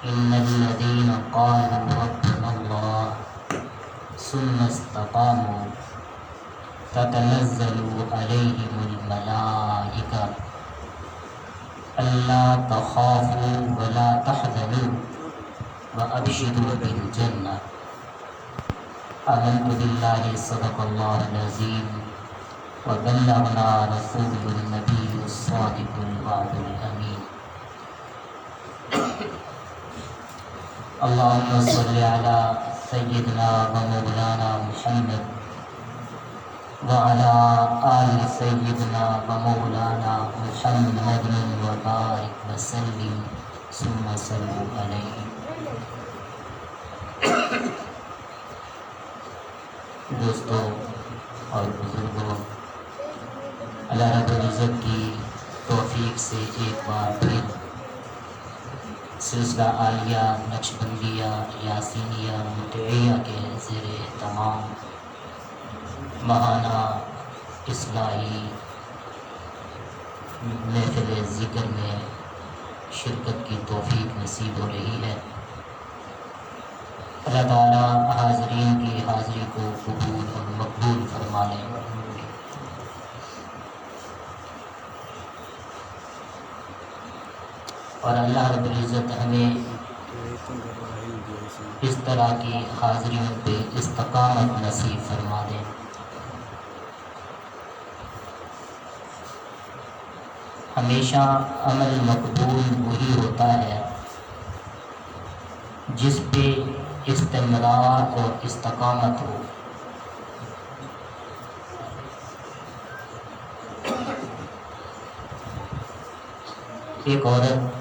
إن الذين قالوا ربنا الله ثم استقاموا تتنزل عليهم الملائكة ألا تخافوا ولا تحزنوا وأبشروا بالجنة آمنت بالله صدق الله العظيم وبلغنا رسول النبي الصادق الوعد الأمين اللهم صل على سيدنا ومولانا محمد وعلى آل سيدنا ومولانا محمد وبارك وسلم ثم صلوا عليه. دوستو اور بزرگوں، اللہ رب العزت کی توفیق سے ایک بار پھر سلسلہ عالیہ نقشبندیہ یاسینیہ متعیہ کے زیر تمام ماہانہ اصلاحی محفل ذکر میں شرکت کی توفیق نصیب ہو رہی ہے. اللہ تعالیٰ حاضرین کی حاضری کو قبول اور مقبول فرما لیں. اور اللہ رب العزت ہمیں اس طرح کی حاضریوں پہ استقامت نصیب فرما دیں. ہمیشہ عمل مقبول وہی ہوتا ہے جس پہ استمرار اور استقامت ہو. ایک عورت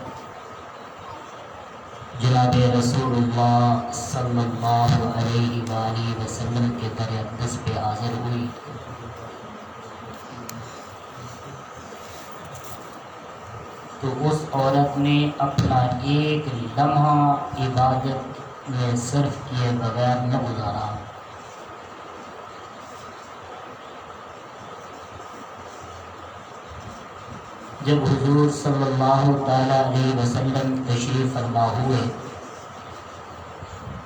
جناب رسول اللہ صلی اللہ علیہ وآلہ وسلم کے در اقدس پہ حاضر ہوئی. تو اس عورت نے اپنا ایک لمحہ عبادت میں صرف کیے بغیر نہ گزارا. جب حضور صلی اللہ تعالیٰ علیہ وسلم تشریف فرما ہوئے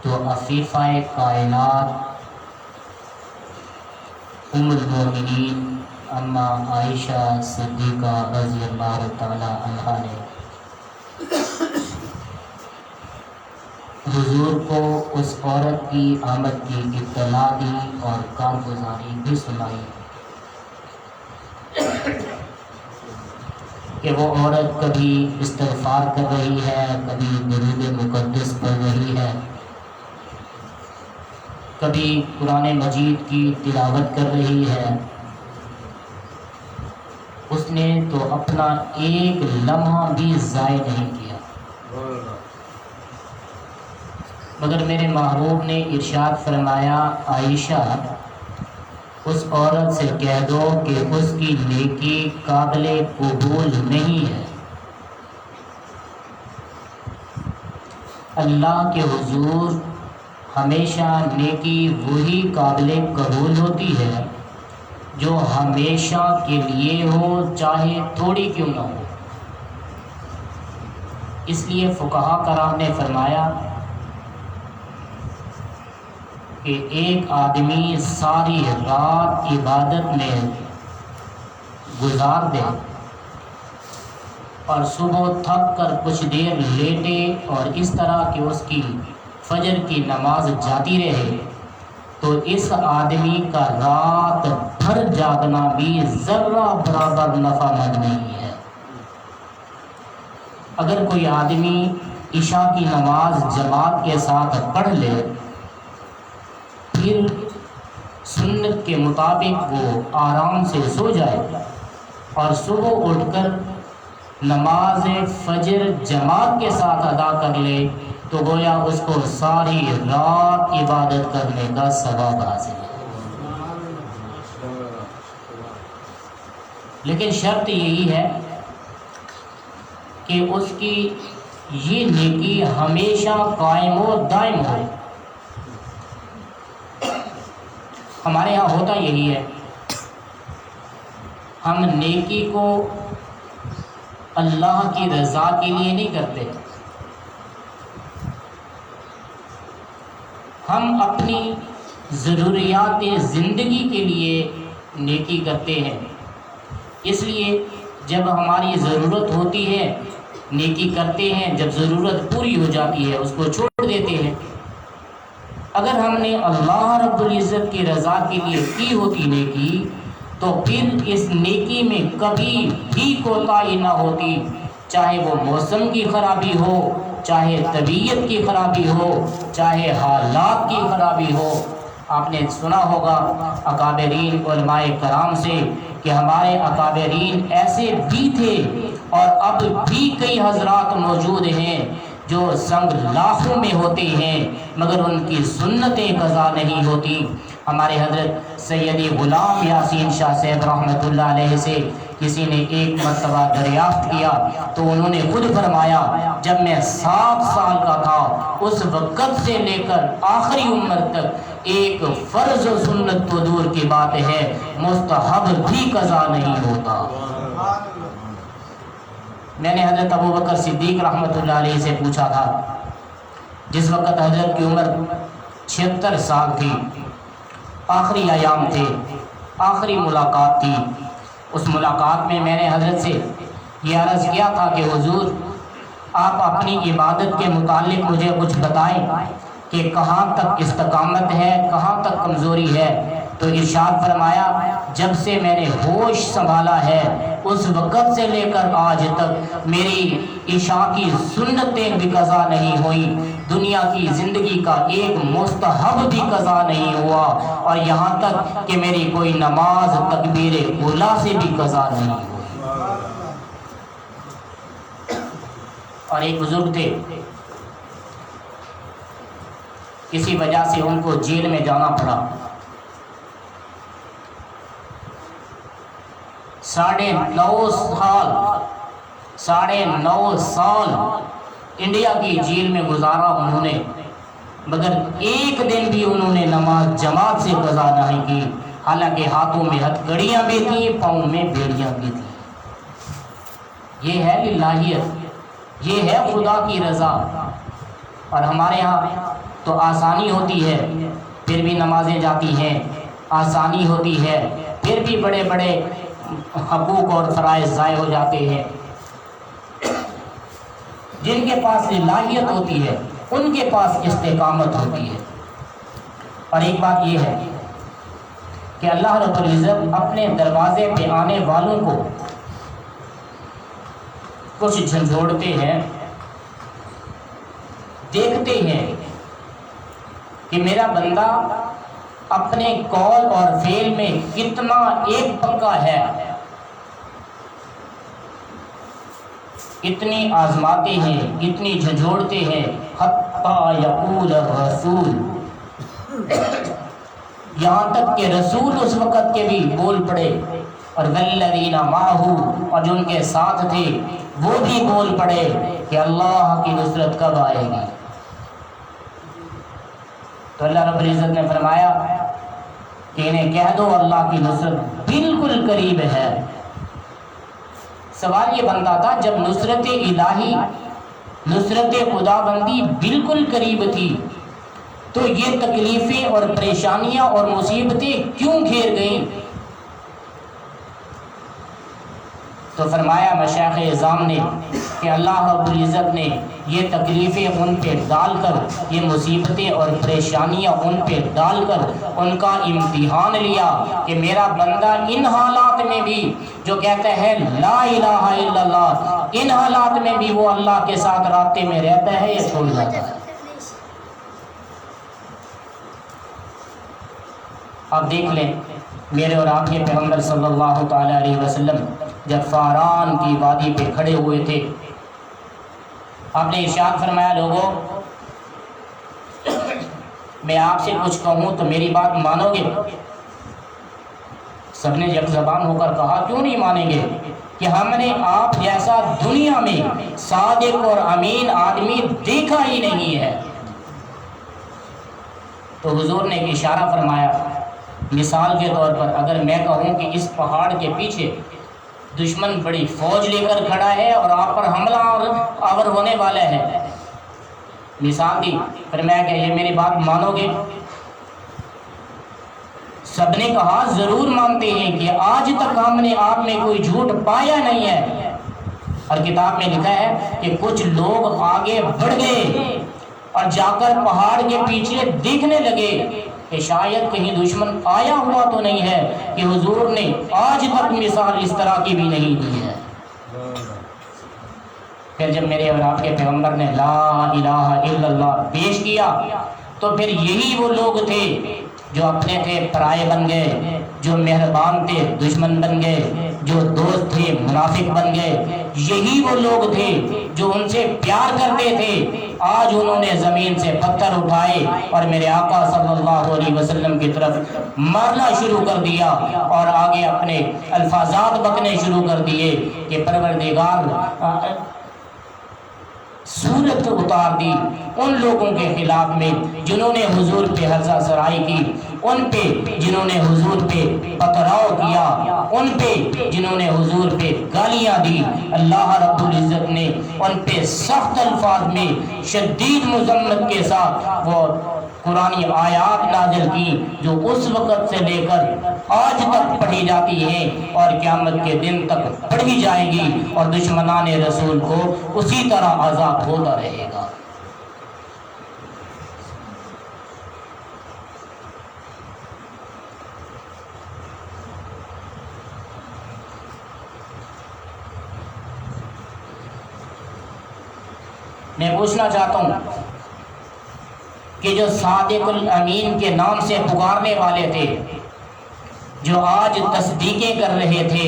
تو عفیفہ کائنات ام المومنین اما عائشہ صدیقہ رضی اللہ تعالیٰ عنہا نے حضور کو اس عورت کی آمد کی اطلاع دی اور کارگزاری بھی سنائی کہ وہ عورت کبھی استغفار کر رہی ہے، کبھی درود مقدس پڑھ رہی ہے، کبھی قرآن مجید کی تلاوت کر رہی ہے. اس نے تو اپنا ایک لمحہ بھی ضائع نہیں کیا. مگر میرے محبوب نے ارشاد فرمایا، عائشہ اس عورت سے کہہ دو کہ اس کی نیکی قابل قبول نہیں ہے. اللہ کے حضور ہمیشہ نیکی وہی قابل قبول ہوتی ہے جو ہمیشہ کے لیے ہو، چاہے تھوڑی کیوں نہ ہو. اس لیے فقہا کرام نے فرمایا کہ ایک آدمی ساری رات عبادت میں گزار دے اور صبح تھک کر کچھ دیر لیٹے اور اس طرح کہ اس کی فجر کی نماز جاتی رہے، تو اس آدمی کا رات بھر جاگنا بھی ذرہ برابر نفع مند نہیں ہے. اگر کوئی آدمی عشاء کی نماز جماعت کے ساتھ پڑھ لے، پھر سنت کے مطابق وہ آرام سے سو جائے اور صبح اٹھ کر نماز فجر جماعت کے ساتھ ادا کر لے، تو گویا اس کو ساری رات عبادت کرنے کا ثواب حاصل ہے. لیکن شرط یہی ہے کہ اس کی یہ نیکی ہمیشہ قائم و دائم ہو. ہمارے ہاں ہوتا یہی ہے، ہم نیکی کو اللہ کی رضا کے لیے نہیں کرتے، ہم اپنی ضروریات زندگی کے لیے نیکی کرتے ہیں، اس لیے جب ہماری ضرورت ہوتی ہے نیکی کرتے ہیں، جب ضرورت پوری ہو جاتی ہے اس کو چھوڑ دیتے ہیں۔ اگر ہم نے اللہ رب العزت کی رضا کے لیے کی ہوتی نیکی تو پھر اس نیکی میں کبھی بھی کوتاہی نہ ہوتی، چاہے وہ موسم کی خرابی ہو، چاہے طبیعت کی خرابی ہو، چاہے حالات کی خرابی ہو۔ آپ نے سنا ہوگا اکابرین علماء کرام سے کہ ہمارے اکابرین ایسے بھی تھے اور اب بھی کئی حضرات موجود ہیں جو سنگ لاکھوں میں ہوتے ہیں مگر ان کی سنتیں قضا نہیں ہوتی۔ ہمارے حضرت سیدی غلام یاسین شاہ صاحب رحمۃ اللہ علیہ سے کسی نے ایک مرتبہ دریافت کیا تو انہوں نے خود فرمایا، جب میں 7 سال کا تھا اس وقت سے لے کر آخری عمر تک ایک فرض و سنت تو دور کی بات ہے مستحب بھی قضا نہیں ہوتا۔ میں نے حضرت ابوبکر صدیق رحمۃ اللہ علیہ سے پوچھا تھا، جس وقت حضرت کی عمر 76 سال تھی، آخری ایام تھے، آخری ملاقات تھی۔ اس ملاقات میں میں نے حضرت سے یہ عرض کیا تھا کہ حضور آپ اپنی عبادت کے متعلق مجھے کچھ بتائیں کہ کہاں تک استقامت ہے، کہاں تک کمزوری ہے۔ تو ارشاد فرمایا، جب سے میں نے ہوش سنبھالا ہے اس وقت سے لے کر آج تک میری عشاء کی سنتیں بھی قضا نہیں ہوئی، دنیا کی زندگی کا ایک مستحب بھی قضا نہیں ہوا، اور یہاں تک کہ میری کوئی نماز تکبیر اولیٰ سے بھی قضا نہیں ہوئی۔ اور ایک بزرگ تھے، کسی وجہ سے ان کو جیل میں جانا پڑا، 9.5 سال انڈیا کی جیل میں گزارا انہوں نے، مگر ایک دن بھی انہوں نے نماز جماعت سے قضا نہیں کی، حالانکہ ہاتھوں میں ہتھ کڑیاں بھی تھیں، پاؤں میں بیڑیاں بھی تھیں۔ یہ ہے الہیت، یہ ہے خدا کی رضا۔ اور ہمارے ہاں تو آسانی ہوتی ہے پھر بھی نمازیں جاتی ہیں، آسانی ہوتی ہے پھر بھی بڑے بڑے حقوق اور فرائض ضائع ہو جاتے ہیں۔ جن کے پاس الہیت ہوتی ہے ان کے پاس استقامت ہوتی ہے۔ اور ایک بات یہ ہے کہ اللہ رب العزت اپنے دروازے پہ آنے والوں کو کچھ جھنجھوڑتے ہیں، دیکھتے ہیں کہ میرا بندہ اپنے قول اور فعل میں کتنا ایک پکا ہے، اتنی آزماتے ہیں، اتنی جھنجھوڑتے ہیں، حتی یقول الرسول، یہاں تک کہ رسول اس وقت کے بھی بول پڑے، اور والذین معہ، اور جو ان کے ساتھ تھے وہ بھی بول پڑے کہ اللہ کی نصرت کب آئے گی۔ تو اللہ رب العزت نے فرمایا کہ انہیں کہہ دو اللہ کی نصرت بالکل قریب ہے۔ سوال یہ بنتا تھا، جب نصرت الہی، نصرت خدا بندی بالکل قریب تھی تو یہ تکلیفیں اور پریشانیاں اور مصیبتیں کیوں گھیر گئیں؟ تو فرمایا مشائخ اعظام نے کہ اللہ رب العزت نے یہ تکلیفیں ان پہ ڈال کر، یہ مصیبتیں اور پریشانیاں ان پہ ڈال کر ان کا امتحان لیا کہ میرا بندہ ان حالات میں بھی جو کہتا ہے لا الہ الا اللہ، ان حالات میں بھی وہ اللہ کے ساتھ رابطے میں رہتا ہے یا چھوڑ جاتا ہے۔ آپ دیکھ لیں میرے اور آپ کے پیغمبر صلی اللہ تعالی علیہ وسلم جب فاران کی وادی پہ کھڑے ہوئے تھے، آپ نے ارشاد فرمایا، لوگوں میں آپ سے کچھ کہوں تو میری بات مانو گے؟ سب نے یک زبان ہو کر کہا، کیوں نہیں مانیں گے، کہ ہم نے آپ جیسا دنیا میں صادق اور امین آدمی دیکھا ہی نہیں ہے۔ تو حضور نے ایک اشارہ فرمایا، مثال کے طور پر اگر میں کہوں کہ اس پہاڑ کے پیچھے دشمن بڑی فوج لے کر کھڑا ہے اور آپ پر حملہ آور ہونے والا ہے، مثال دی، فرمایا کہ یہ میری بات مانو گے؟ سب نے کہا ضرور مانتے ہیں کہ آج تک ہم نے آپ میں کوئی جھوٹ پایا نہیں ہے۔ اور کتاب میں لکھا ہے کہ کچھ لوگ آگے بڑھ گئے اور جا کر پہاڑ کے پیچھے دیکھنے لگے کہ شاید کہیں دشمن آیا ہوا تو نہیں ہے، کہ حضور نے آج تک مثال اس طرح کی بھی نہیں دی ہے۔ پھر جب میرے اور آپ کے پیغمبر نے لا الہ الا اللہ پیش کیا تو پھر یہی وہ لوگ تھے جو اپنے تھے پرائے بن گئے، جو مہربان تھے دشمن بن گئے، جو دوست تھے منافق بن گئے۔ یہی وہ لوگ تھے جو ان سے پیار کرتے تھے، آج انہوں نے زمین سے پتھر اٹھائے اور میرے آقا صلی اللہ علیہ وسلم کی طرف مارنا شروع کر دیا، اور آگے اپنے الفاظات بکنے شروع کر دیے کہ پروردگار صورت اتار دی ان لوگوں کے خلاف میں جنہوں نے حضور پہ حضا سرائی کی، ان پہ جنہوں نے حضور پہ پتھراؤ کیا، ان پہ جنہوں نے حضور پہ گالیاں دی۔ اللہ رب العزت نے ان پہ سخت الفاظ میں شدید مذمت کے ساتھ وہ قرآنی آیات نازل کی جو اس وقت سے لے کر آج تک پڑھی جاتی ہیں اور قیامت کے دن تک پڑھی جائے گی، اور دشمنان رسول کو اسی طرح عذاب ہوتا رہے گا۔ میں پوچھنا چاہتا ہوں کہ جو صادق الامین کے نام سے پکارنے والے تھے، جو آج تصدیقیں کر رہے تھے،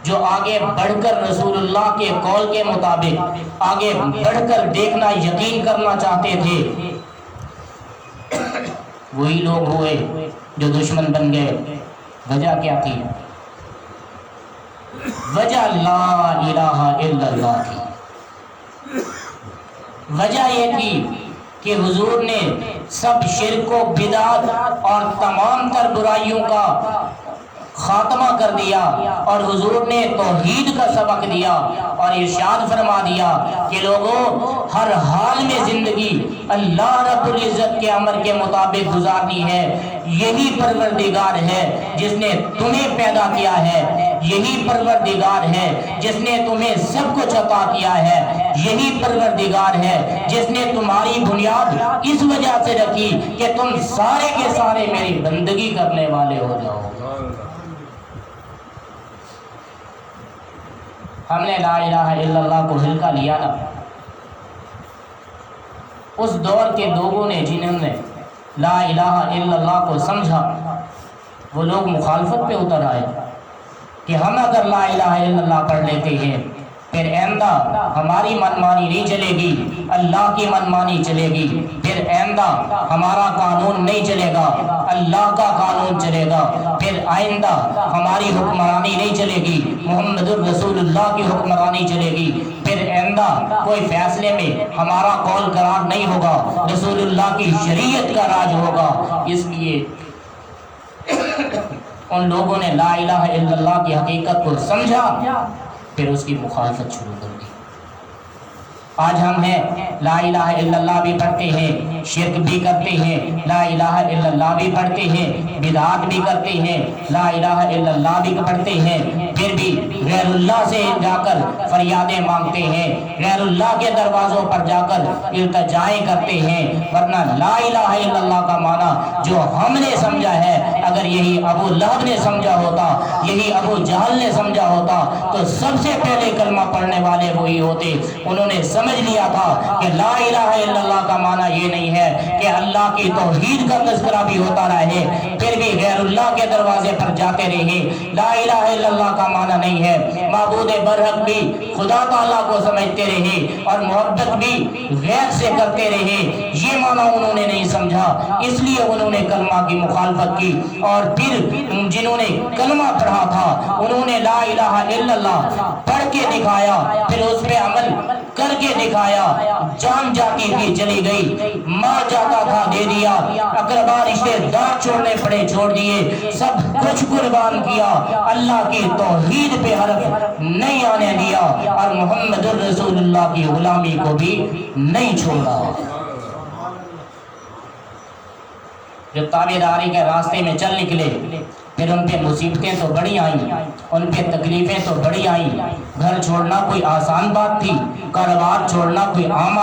جو آگے بڑھ کر رسول اللہ کے قول کے مطابق آگے بڑھ کر دیکھنا یقین کرنا چاہتے تھے، وہی لوگ ہوئے جو دشمن بن گئے۔ وجہ کیا تھی؟ وجہ لا الہ الا اللہ تھی۔ وجہ یہ تھی کہ حضور نے سب شرک و بدعت اور تمام تر برائیوں کا خاتمہ کر دیا، اور حضور نے توحید کا سبق دیا اور ارشاد فرما دیا کہ لوگوں ہر حال میں زندگی اللہ رب العزت کے امر کے مطابق گزارنی ہے۔ یہی پروردگار ہے جس نے تمہیں پیدا کیا ہے، یہی پروردگار ہے جس نے تمہیں سب کچھ عطا کیا ہے، یہی پروردگار ہے جس نے تمہاری بنیاد اس وجہ سے رکھی کہ تم سارے کے سارے میری بندگی کرنے والے ہو جاؤ۔ ہم نے لا الہ الا اللہ کو ہلکا لیا نا۔ اس دور کے لوگوں نے جنہوں نے لا الہ الا اللہ کو سمجھا، وہ لوگ مخالفت پہ اتر آئے کہ ہم اگر لا الہ الا اللہ پڑھ لیتے ہیں پھر آئندہ ہماری منمانی نہیں چلے گی، اللہ کی منمانی چلے گی، پھر آئندہ ہمارا قانون نہیں چلے گا، اللہ کا قانون چلے گا، پھر آئندہ ہماری حکمرانی نہیں چلے گی، محمد الرسول اللہ کی حکمرانی چلے گی، پھر آئندہ کوئی فیصلے میں ہمارا قول قرار نہیں ہوگا، رسول اللہ کی شریعت کا راج ہوگا۔ اس لیے ان لوگوں نے لا الہ الا اللہ کی حقیقت کو سمجھا، پھر اس کی مخالفت شروع کر دی۔ آج ہم ہیں لا الہ الا اللہ بھی پڑھتے ہیں، شرک بھی کرتے ہیں، لا الہ الا اللہ بھی پڑھتے ہیں، بدعات بھی کرتے ہیں، لا الہ الا اللہ بھی پڑھتے ہیں، پھر بھی غیر اللہ سے جا کر فریادیں مانگتے ہیں، غیر اللہ کے دروازوں پر جا کر التجائیں کرتے ہیں۔ ورنہ لا الہ الا اللہ کا معنی جو ہم نے سمجھا ہے، اگر یہی ابو لہب نے سمجھا ہوتا، یہی ابو جہل نے سمجھا ہوتا تو سب سے پہلے کلمہ پڑھنے والے وہی ہوتے۔ انہوں نے سمجھ لیا تھا کہ لا الہ الا اللہ کا معنی یہ نہیں ہے کہ اللہ کی توحید کا تذکرہ بھی ہوتا رہے پھر بھی غیر اللہ کے دروازے پر جاتے رہے۔ لا الہ الا اللہ کا معنی نہیں ہے معبود برحق بھی خدا تعالیٰ کو سمجھتے رہے اور محبت بھی غیر سے کرتے رہے، یہ معنی انہوں نے نہیں سمجھا، اس لیے انہوں نے کلمہ کی مخالفت کی۔ اور پھر جنہوں نے کلمہ پڑھا تھا انہوں نے لا الہ الا اللہ پڑھ کے دکھایا، پھر اس پہ عمل کر کے دکھایا، جان جاتی تھی چلی گئی، ماں جاتا تھا دے دیا، اقربا رشتے دار چھوڑنے پڑے چھوڑ دیے، سب کچھ قربان کیا، اللہ کی توحید پہ حرف نہیں آنے دیا اور محمد الرسول اللہ کی غلامی کو بھی نہیں چھوڑا۔ جو تابعداری کے راستے میں چل نکلے، پھر ان پہ مصیبتیں تو بڑی آئیں، ان پہ تکلیفیں تو بڑی آئیں۔ گھر چھوڑنا کوئی آسان بات تھی، کاروبار چھوڑنا کوئی عام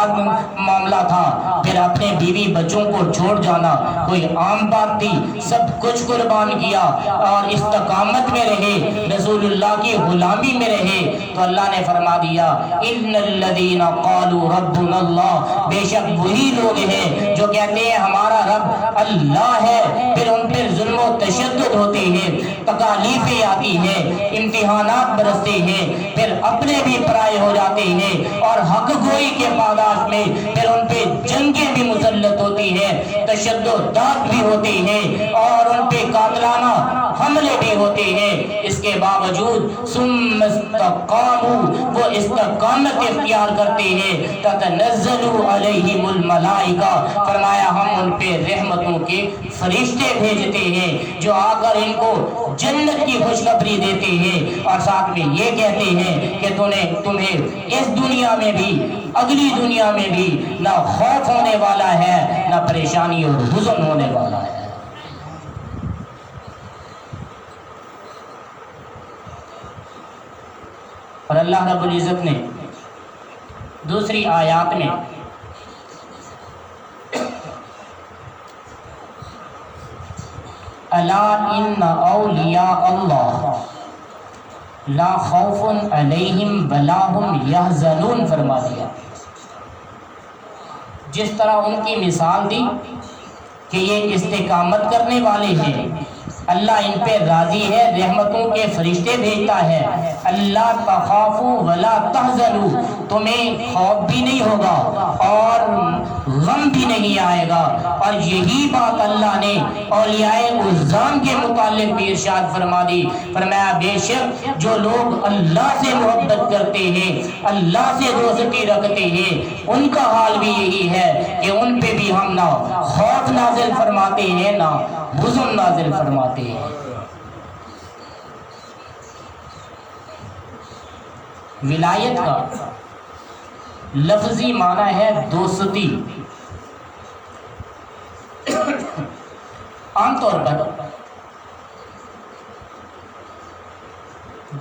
معاملہ تھا، پھر اپنے بیوی بچوں کو چھوڑ جانا کوئی عام بات تھی۔ سب کچھ قربان کیا اور استقامت میں رہے، رسول اللہ کی غلامی میں رہے، تو اللہ نے فرما دیا ان الذین قالوا ربنا اللہ، بے شک وہی لوگ ہیں جو کہتے ہیں ہمارا رب اللہ ہے، پھر ان پر ظلم و تشدد ہوتے ہیں، تکالیفیں آتی ہیں، امتحانات برستے ہیں، پھر اپنے بھی پرائے ہو جاتے ہیں، اور حق گوئی کے پاداش میں پھر ان پہ جنگیں بھی مسلط ہوتی ہیں، تشددات بھی ہوتے ہیں، اور ان پہ قاتلانہ حملے بھی ہوتے ہیں۔ اس کے باوجود ثم استقاموا، وہ استقامت اختیار کرتے ہیں، تتنزل علیہم الملائکہ، فرمایا ہم ان پہ رحمتوں کے فرشتے بھیجتے ہیں جو آ کر ان کو جنت کی خوشخبری دیتے ہیں، اور ساتھ میں یہ کہتے ہیں کہ تمہیں اس دنیا میں بھی اگلی دنیا میں بھی نہ خوف ہونے والا ہے، نہ پریشانی اور حزن ہونے والا ہے۔ اور اللہ رب العزت نے دوسری آیات میں الا ان اولیاء اللہ لا خوف علیہم ولا هم یحزنون فرما دیا۔ جس طرح ان کی مثال دی کہ یہ استقامت کرنے والے ہیں، اللہ ان پہ راضی ہے، رحمتوں کے فرشتے بھیجتا ہے، اللہ تخافوا ولا تحزنوا، تمہیں خوف بھی نہیں ہوگا اور غم بھی نہیں آئے گا۔ اور یہی بات اللہ نے اولیاء عظام کے متعلق بھی ارشاد فرما دی، فرمایا بے شک جو لوگ اللہ سے محبت کرتے ہیں، اللہ سے دوستی رکھتے ہیں، ان کا حال بھی یہی ہے کہ ان پہ بھی ہم نہ خوف نازل فرماتے ہیں نہ حزن نازل فرماتے ہیں۔ ولایت کا لفظی معنی ہے دوستی۔ عام طور پر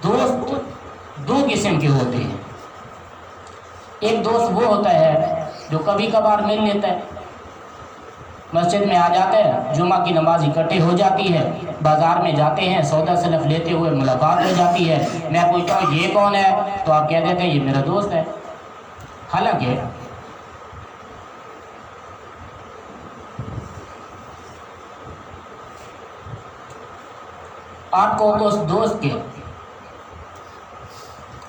دوست دو قسم کے ہوتے ہیں۔ ایک دوست وہ ہوتا ہے جو کبھی کبھار مل لیتا ہے، مسجد میں آ جاتا ہے، جمعہ کی نماز اکٹھے ہو جاتی ہے، بازار میں جاتے ہیں، سودا سلف لیتے ہوئے ملاقات ہو جاتی ہے، میں پوچھتا ہوں یہ کون ہے تو آپ کہہ دیتے ہیں یہ میرا دوست ہے۔ حالانکہ آپ کو اس دوست کے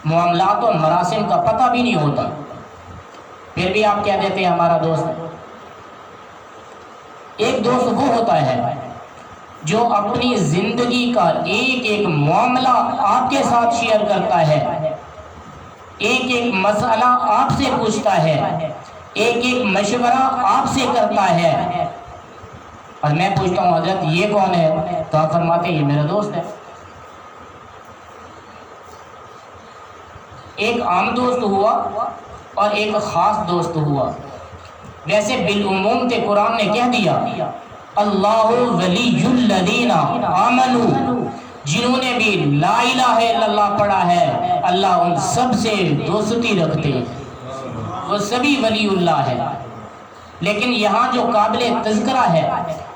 معاملات و مراسم کا پتہ بھی نہیں ہوتا، پھر بھی آپ کہہ دیتے ہیں ہمارا دوست ہے۔ ایک دوست وہ ہوتا ہے جو اپنی زندگی کا ایک ایک معاملہ آپ کے ساتھ شیئر کرتا ہے، ایک ایک مسئلہ آپ سے پوچھتا ہے، ایک ایک مشورہ آپ سے کرتا ہے، اور میں پوچھتا ہوں حضرت یہ کون ہے تو آپ فرماتے ہیں یہ میرا دوست ہے۔ ایک عام دوست ہوا اور ایک خاص دوست ہوا۔ ویسے بالعموم تے قرآن نے کہہ دیا اللہ ولی الذین آمنوا، جنہوں نے بھی لا الہ الا اللہ پڑھا ہے اللہ ان سب سے دوستی رکھتے ہیں، وہ سبھی ولی اللہ ہے۔ لیکن یہاں جو قابل تذکرہ ہے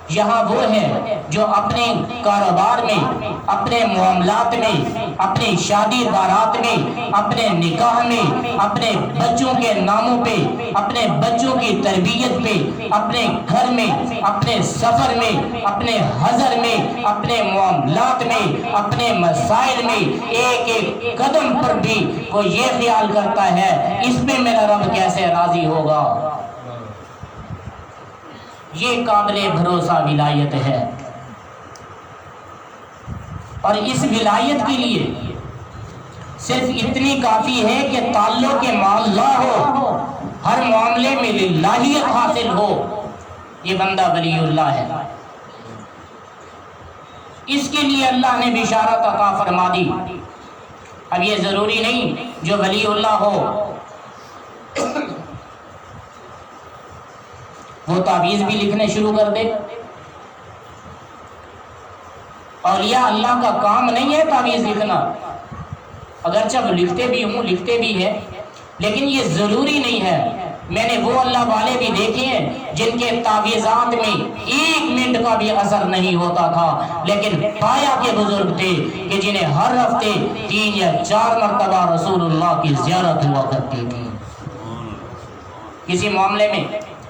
یہاں وہ ہے جو اپنے کاروبار میں، اپنے معاملات میں، اپنے شادی بارات میں، اپنے نکاح میں، اپنے بچوں کے ناموں پہ، اپنے بچوں کی تربیت پہ، اپنے گھر میں، اپنے سفر میں، اپنے حضر میں، اپنے معاملات میں، اپنے مسائل میں ایک ایک قدم پر بھی وہ یہ خیال کرتا ہے اس پہ میرا رب کیسے راضی ہوگا۔ یہ قابل بھروسہ ولایت ہے، اور اس ولایت کے لیے صرف اتنی کافی ہے کہ تعلق مع اللہ ہو، ہر معاملے میں للہیت حاصل ہو، یہ بندہ ولی اللہ ہے۔ اس کے لیے اللہ نے بشارت عطا فرما دی۔ اب یہ ضروری نہیں جو ولی اللہ ہو وہ تعویذ بھی لکھنے شروع کر دے، اولیاء اللہ کا کام نہیں ہے تعویذ لکھنا، اگرچہ وہ لکھتے بھی ہیں، لیکن یہ ضروری نہیں ہے۔ میں نے وہ اللہ والے بھی دیکھے ہیں جن کے تعویذات میں 1 منٹ کا بھی اثر نہیں ہوتا تھا، لیکن پایا کے بزرگ تھے کہ جنہیں ہر ہفتے 3 یا 4 مرتبہ رسول اللہ کی زیارت ہوا کرتی تھی۔ کسی معاملے میں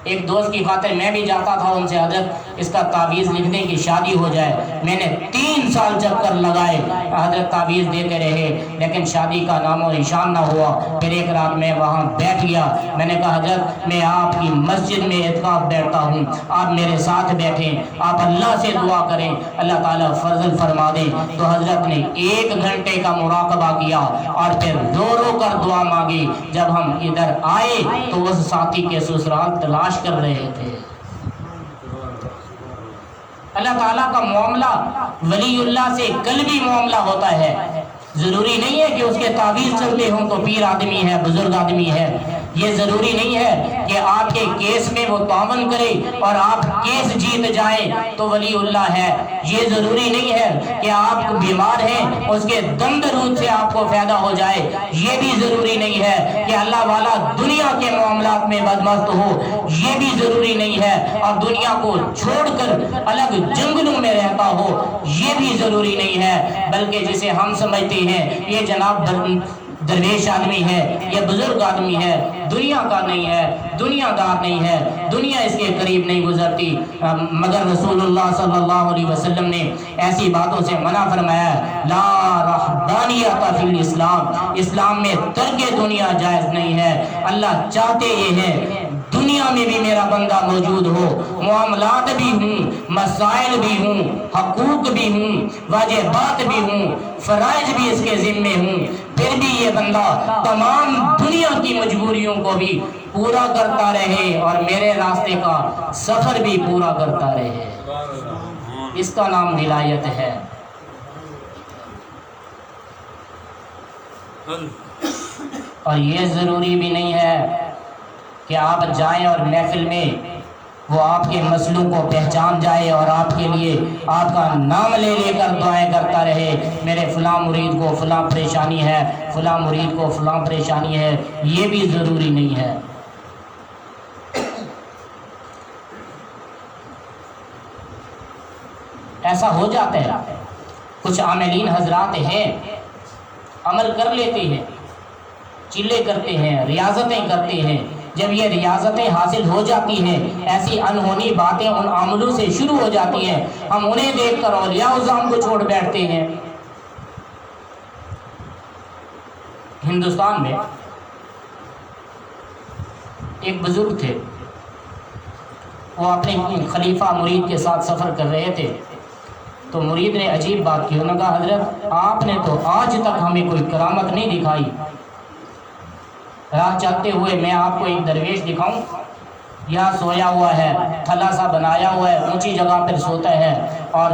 ایک دوست کی خاطر میں بھی جاتا تھا ان سے، حضرت اس کا تعویذ لکھ دیں کہ شادی ہو جائے۔ میں نے 3 سال چکر لگائے، حضرت تعویذ دیتے رہے، لیکن شادی کا نام و نشان نہ ہوا۔ پھر ایک رات میں وہاں بیٹھ گیا، میں نے کہا حضرت میں آپ کی مسجد میں اعتکاف بیٹھتا ہوں، آپ میرے ساتھ بیٹھیں، آپ اللہ سے دعا کریں، اللہ تعالیٰ فضل فرما دے۔ تو حضرت نے 1 گھنٹے کا مراقبہ کیا اور پھر رو رو کر دعا مانگی۔ جب ہم ادھر آئے تو اس ساتھی کے سسرال تلاش کر رہے تھے۔ اللہ تعالیٰ کا معاملہ ولی اللہ سے قلبی معاملہ ہوتا ہے، ضروری نہیں ہے کہ اس کے تعویذ چلتے ہوں تو پیر آدمی ہے، بزرگ آدمی ہے۔ یہ ضروری نہیں ہے کہ آپ کے کیس میں وہ تعاون کرے اور آپ کیس جیت جائیں تو ولی اللہ ہے۔ یہ ضروری نہیں ہے کہ آپ بیمار ہیں اس کے دم درود سے آپ کو فائدہ ہو جائے۔ یہ بھی ضروری نہیں ہے کہ اللہ والا دنیا کے معاملات میں بدمست ہو۔ یہ بھی ضروری نہیں ہے اور دنیا کو چھوڑ کر الگ جنگلوں میں رہتا ہو۔ یہ بھی ضروری نہیں ہے، بلکہ جسے ہم سمجھتے ہیں یہ جناب درویش آدمی ہے، یہ بزرگ آدمی ہے، دنیا کا نہیں ہے، دنیا دار نہیں ہے، دنیا اس کے قریب نہیں گزرتی۔ مگر رسول اللہ صلی اللہ علیہ وسلم نے ایسی باتوں سے منع فرمایا، لا رہبانیت فی الاسلام، اسلام میں ترک دنیا جائز نہیں ہے۔ اللہ چاہتے یہ ہے دنیا میں بھی میرا بندہ موجود ہو، معاملات بھی ہوں، مسائل بھی ہوں، حقوق بھی ہوں، واجبات بھی ہوں، فرائض بھی اس کے ذمے ہوں، پھر بھی یہ بندہ تمام دنیا کی مجبوریوں کو بھی پورا کرتا رہے اور میرے راستے کا سفر بھی پورا کرتا رہے۔ اس کا نام ولایت ہے۔ اور یہ ضروری بھی نہیں ہے کہ آپ جائیں اور محفل میں وہ آپ کے مسئلوں کو پہچان جائے اور آپ کے لیے آپ کا نام لے لے کر دعائیں کرتا رہے، میرے فلاں مرید کو فلاں پریشانی ہے، فلاں مرید کو فلاں پریشانی ہے۔ یہ بھی ضروری نہیں ہے۔ ایسا ہو جاتا ہے، کچھ عاملین حضرات ہیں عمل کر لیتے ہیں، چلے کرتے ہیں، ریاضتیں کرتے ہیں۔ جب یہ ریاضتیں حاصل ہو جاتی ہیں، ایسی انہونی باتیں ان عاملوں سے شروع ہو جاتی ہیں، ہم انہیں دیکھ کر اولیاء اعظام کو چھوڑ بیٹھتے ہیں۔ ہندوستان میں ایک بزرگ تھے، وہ اپنے خلیفہ مرید کے ساتھ سفر کر رہے تھے، تو مرید نے عجیب بات کی، انہوں نے کہا حضرت آپ نے تو آج تک ہمیں کوئی کرامت نہیں دکھائی، راہ چلتے ہوئے میں آپ کو ایک درویش دکھاؤں، یہاں سویا ہوا ہے، تھلا سا بنایا ہوا ہے، اونچی جگہ پر سوتا ہے اور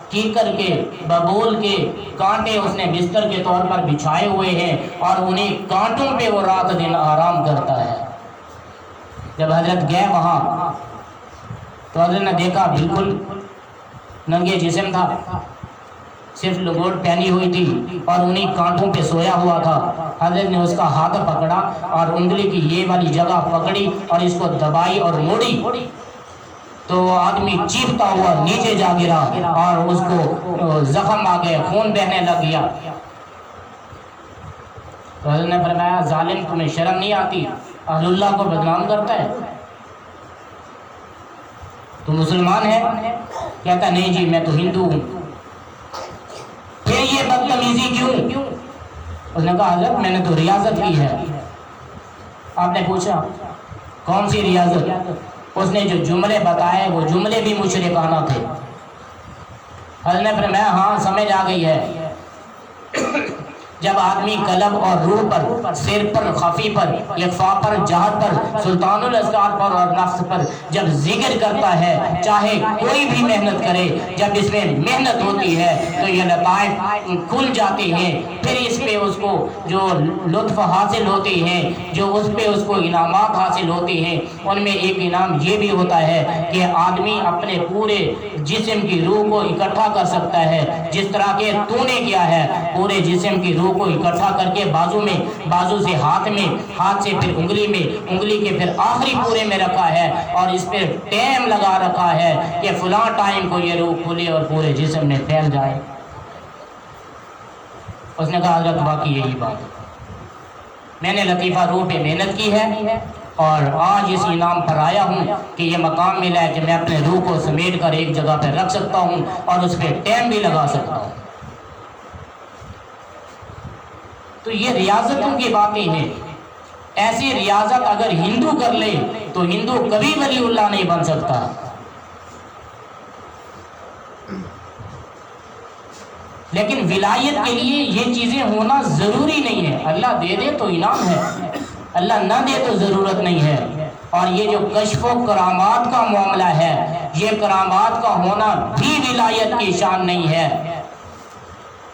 کیکر کے ببول کے کانٹے اس نے بستر کے طور پر بچھائے ہوئے ہیں اور انہیں کانٹوں پہ وہ رات دن آرام کرتا ہے۔ جب حضرت گئے وہاں تو حضرت نے دیکھا بالکل ننگے جسم تھا، صرف لگوٹ پہنی ہوئی تھی اور انہیں کانٹوں پہ سویا ہوا تھا۔ حضرت نے اس کا ہاتھ پکڑا اور انگلی کی یہ والی جگہ پکڑی اور اس کو دبائی اور موڑی تو آدمی چیختا ہوا نیچے جا گرا اور اس کو زخم آ گئے، خون بہنے لگ گیا۔ تو حضرت نے فرمایا ظالم تمہیں شرم نہیں آتی، اہل اللہ کو بدنام کرتا ہے، تو مسلمان ہے؟ کہتا نہیں جی میں تو ہندو ہوں۔ پھر یہ بدتمیزی کیوں؟ اس نے کہا حضرت میں نے تو ریاضت کی ہے۔ آپ نے پوچھا کون سی ریاضت؟ اس نے جو جملے بتائے وہ جملے بھی مشرکانہ تھے۔ حضرت نے فرمایا ہاں سمجھ آ گئی ہے، جب آدمی قلب اور روح پر، سر پر، خفی پر، اخفا پر، جہر پر، سلطان الاسرار پر اور نفس پر جب ذکر کرتا ہے، چاہے کوئی بھی محنت کرے، جب اس میں محنت ہوتی ہے تو یہ لطائف کھل جاتے ہیں، پھر اس پہ اس کو جو لطف حاصل ہوتے ہیں، جو اس پہ اس کو انعامات حاصل ہوتے ہیں، ان میں ایک انعام یہ بھی ہوتا ہے کہ آدمی اپنے پورے جسم کی روح کو اکٹھا کر سکتا ہے، جس طرح کہ تو نے کیا ہے، پورے جسم کی روح کو اکٹھا کر کے بازو میں، بازو سے ہاتھ میں، ہاتھ سے پھر انگلی میں، انگلی کے پھر آخری پورے میں رکھا ہے، اور اس پہ ٹائم لگا رکھا ہے کہ فلاں ٹائم کو یہ روح کھلے اور پورے جسم میں پھیل جائے۔ اس نے کہا حضرت باقی یہی بات ہے، میں نے لطیفہ روح پہ محنت کی ہے اور آج اس انعام پر آیا ہوں کہ یہ مقام ملا ہے کہ میں اپنے روح کو سمیٹ کر ایک جگہ پہ رکھ سکتا ہوں اور اس پہ ٹائم بھی لگا سکتا ہوں۔ تو یہ ریاضتوں کی باتیں ہیں۔ ایسی ریاضت اگر ہندو کر لے تو ہندو کبھی ولی اللہ نہیں بن سکتا۔ لیکن ولایت کے لیے یہ چیزیں ہونا ضروری نہیں ہے، اللہ دے دے تو انعام ہے، اللہ نہ دے تو ضرورت نہیں ہے۔ اور یہ جو کشف و کرامات کا معاملہ ہے، یہ کرامات کا ہونا بھی ولایت کی شان نہیں ہے،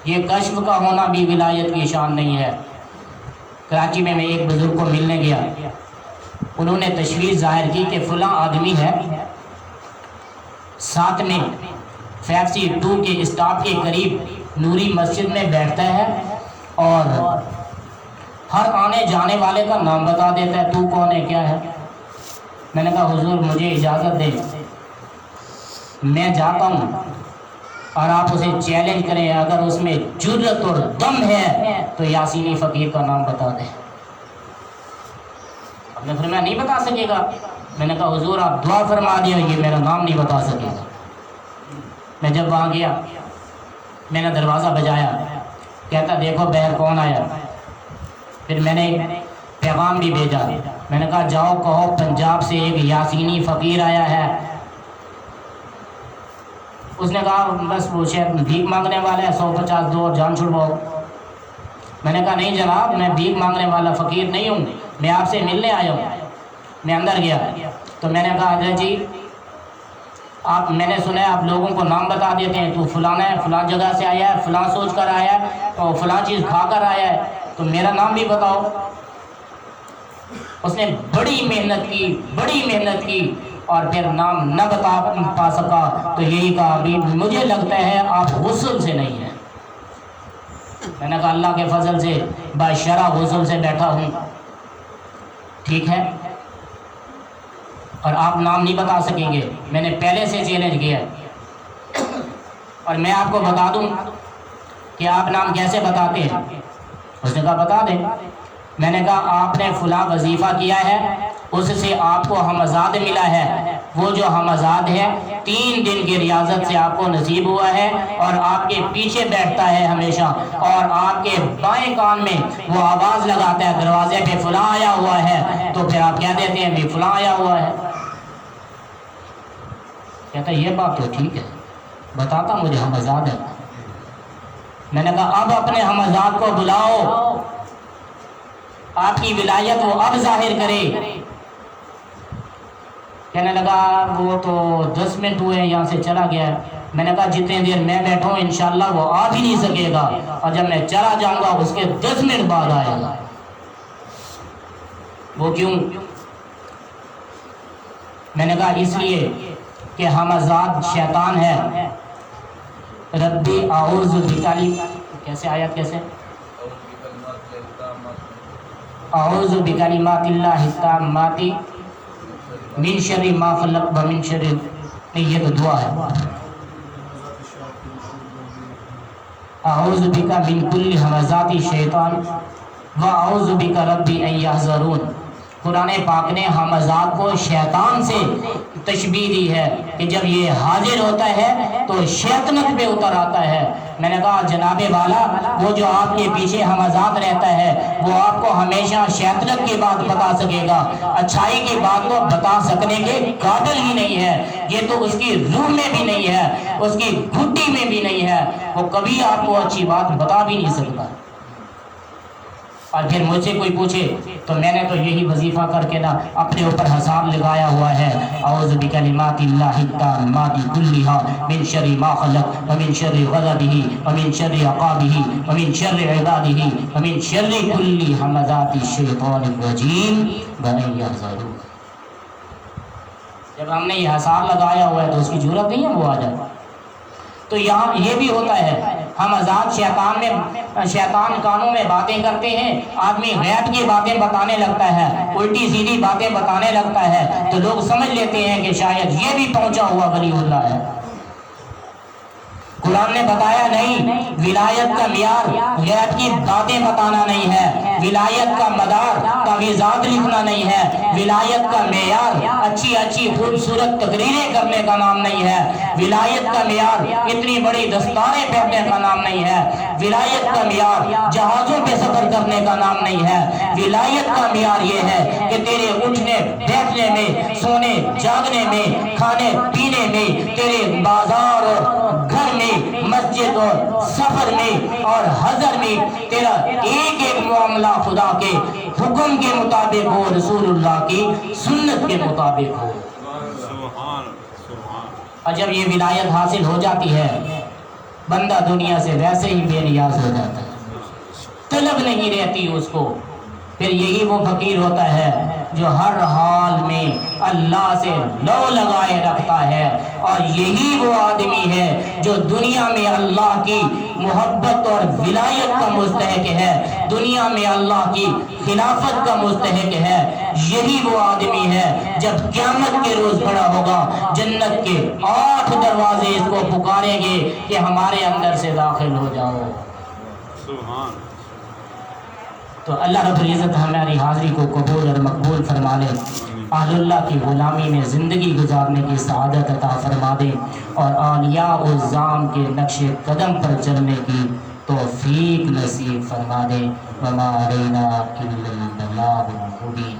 یہ کشف کا ہونا بھی ولایت کی شان نہیں ہے۔ کراچی میں ایک بزرگ کو ملنے گیا، انہوں نے تشویش ظاہر کی کہ فلاں آدمی ہے، ساتھ میں 5C2 کے اسٹاپ کے قریب نوری مسجد میں بیٹھتا ہے اور ہر آنے جانے والے کا نام بتا دیتا ہے، تو کون ہے، کیا ہے۔ میں نے کہا حضور مجھے اجازت دیں، میں جاتا ہوں اور آپ اسے چیلنج کریں، اگر اس میں جرأت اور دم ہے تو یاسینی فقیر کا نام بتا دیں۔ اب نے فرمایا نہیں بتا سکے گا۔ میں نے کہا حضور آپ دعا فرما دیا، یہ میرا نام نہیں بتا سکے گا۔ میں جب وہاں گیا، میں نے دروازہ بجایا، کہتا دیکھو بہر کون آیا۔ پھر میں نے پیغام بھی بھیجا، میں نے کہا جاؤ کہو پنجاب سے ایک یاسینی فقیر آیا ہے۔ اس نے کہا بس وہ شاید بھیک مانگنے والا ہے، 150 دو اور جان چھڑواؤ۔ میں نے کہا نہیں جناب، میں بھیک مانگنے والا فقیر نہیں ہوں، میں آپ سے ملنے آیا ہوں۔ میں اندر گیا تو میں نے کہا حضرت جی آپ، میں نے سنا ہے آپ لوگوں کو نام بتا دیتے ہیں، تو فلانا ہے، فلاں جگہ سے آیا ہے، فلاں سوچ کر آیا ہے اور فلاں چیز کھا کر آیا ہے، تو میرا نام بھی بتاؤ۔ اس نے بڑی محنت کی اور پھر نام نہ بتا پا سکا تو یہی کہا ابھی مجھے لگتا ہے آپ غسل سے نہیں ہیں۔ میں نے کہا اللہ کے فضل سے بشرع غسل سے بیٹھا ہوں، ٹھیک ہے، اور آپ نام نہیں بتا سکیں گے، میں نے پہلے سے چیلنج کیا اور میں آپ کو بتا دوں کہ آپ نام کیسے بتاتے ہیں۔ اس نے کہا بتا دیں۔ میں نے کہا آپ نے فلاں وظیفہ کیا ہے، اس سے آپ کو ہمزاد ملا ہے، وہ جو ہمزاد ہے 3 دن کی ریاضت سے آپ کو نصیب ہوا ہے اور آپ کے پیچھے بیٹھتا ہے ہمیشہ، اور آپ کے بائیں کان میں وہ آواز لگاتا ہے دروازے پہ فلاں آیا ہوا ہے، تو پھر آپ کیا دیتے ہیں بھی فلاں آیا ہوا ہے۔ کہتا یہ بات تو ٹھیک ہے، بتاتا مجھے ہمزاد ہے۔ میں نے کہا اب اپنے ہمزاد کو بلاؤ، آپ کی ولایت وہ اب ظاہر کرے۔ کہنے لگا وہ تو 10 منٹ ہوئے یہاں سے چلا گیا ہے۔ میں نے کہا جتنے دیر میں بیٹھوں انشاءاللہ وہ آ بھی نہیں سکے گا، اور جب میں چلا جاؤں گا اس کے 10 منٹ بعد آئے گا۔ وہ کیوں؟ میں نے کہا اس لیے کہ ہمزاد شیطان ہے۔ ربی اعوذ بکلمات، کیسے آیت کیسے؟ اعوذ بکلمات اللہ التامات من شر ما خلق ومن شر، نہیں یہ تو دعا ہے، اعوذ بک من کل ہمزات الشیطان واعوذ بک ربی ان یحضرون۔ قرآن پاک نے ہمزات کو شیطان سے تشبیہ دی ہے کہ جب یہ حاضر ہوتا ہے تو شیطنت پہ اتر آتا ہے۔ میں نے کہا جناب والا وہ جو آپ کے پیچھے ہمزات رہتا ہے وہ آپ کو ہمیشہ شیطنت کی بات بتا سکے گا، اچھائی کی بات کو بتا سکنے کے قابل ہی نہیں ہے، یہ تو اس کی روح میں بھی نہیں ہے، اس کی گھٹی میں بھی نہیں ہے، وہ کبھی آپ کو اچھی بات بتا بھی نہیں سکتا۔ اور پھر مجھ سے کوئی پوچھے تو میں نے تو یہی وظیفہ کر کے نا اپنے اوپر حساب لگایا ہوا ہے، اعوذ بکلمات اللہ التامات کلھا من شر ما خلق ومن شر غضبہ ومن شر عقابہ ومن شر عبادہ ومن شر کل ہمزات الشیطان الرجیم وان یحضرون۔ جب ہم نے یہ حساب لگایا ہوا ہے تو اس کی ضرورت نہیں ہے وہ آ جائے۔ تو یہاں یہ بھی ہوتا ہے، ہم آزاد شیطان کانوں میں باتیں کرتے ہیں، آدمی غیب کی باتیں بتانے لگتا ہے، الٹی سیدھی باتیں بتانے لگتا ہے، تو لوگ سمجھ لیتے ہیں کہ شاید یہ بھی پہنچا ہوا ولی اللہ ہے۔ قرآن نے بتایا نہیں، ولایت کا معیار غیب کی باتیں بتانا نہیں ہے، ولایت کا مدار تعویذات لکھنا نہیں ہے، ولایت کا معیار اچھی خوبصورت تقریریں کرنے کا نام نہیں ہے، ولایت کا معیار اتنی بڑی دستاریں پہننے کا نام نہیں ہے، ولایت کا معیار جہازوں پہ سفر کرنے کا نام نہیں ہے، ولایت کا معیار یہ ہے کہ تیرے اٹھنے بیٹھنے میں، سونے جاگنے میں، کھانے پینے میں، تیرے بازار اور گھر میں، مسجد اور سفر میں اور حضر میں تیرا ایک ایک معاملہ خدا کے حکم کے مطابق ہو، رسول اللہ کی سنت کے مطابق ہو۔ اور جب یہ ولایت حاصل ہو جاتی ہے بندہ دنیا سے ویسے ہی بے نیاز ہو جاتا ہے، طلب نہیں رہتی اس کو۔ پھر یہی وہ فقیر ہوتا ہے جو ہر حال میں اللہ سے لو لگائے رکھتا ہے، اور یہی وہ آدمی ہے جو دنیا میں اللہ کی محبت اور ولایت کا مستحق ہے، دنیا میں اللہ کی خلافت کا مستحق ہے۔ یہی وہ آدمی ہے جب قیامت کے روز کھڑا ہوگا، جنت کے 8 دروازے اس کو پکاریں گے کہ ہمارے اندر سے داخل ہو جاؤ۔ سبحان۔ تو اللہ رب العزت ہماری حاضری کو قبول اور مقبول فرما لے، اہل اللہ کی غلامی میں زندگی گزارنے کی سعادت عطا فرما دے، اور اولیاء الزام کے نقش قدم پر چلنے کی توفیق نصیب فرما دے۔ وما علینا الا البلاغ المبین۔